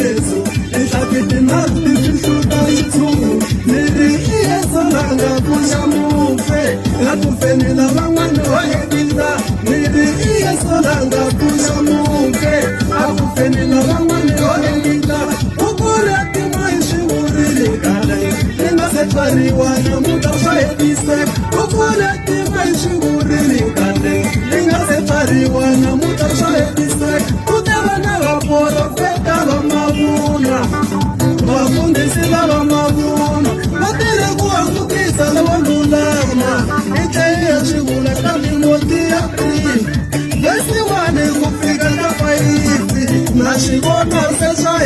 Yesu Nhlapiti na Xitshuka Xitsonga Niri Iyesonanga Kuyamufe Nakufeni na van'wana hoyekisa Niri Iyesonanga Kuyamufe Nakufeni na van'wana hoyekisa Ukula tima ishiwurile kale Inga separiwa na muta hoyekisa Ukula tima ishiwurile kale Inga separiwa na muta hoyekisa Utava na vaporofeta va mavuna Vafundisi lava mavuna Vatele ku hambukisa lava lulama Ithleya swivula ka Timoti ya 3 Vesi 1 ku fika ka 5 Na swivona se swa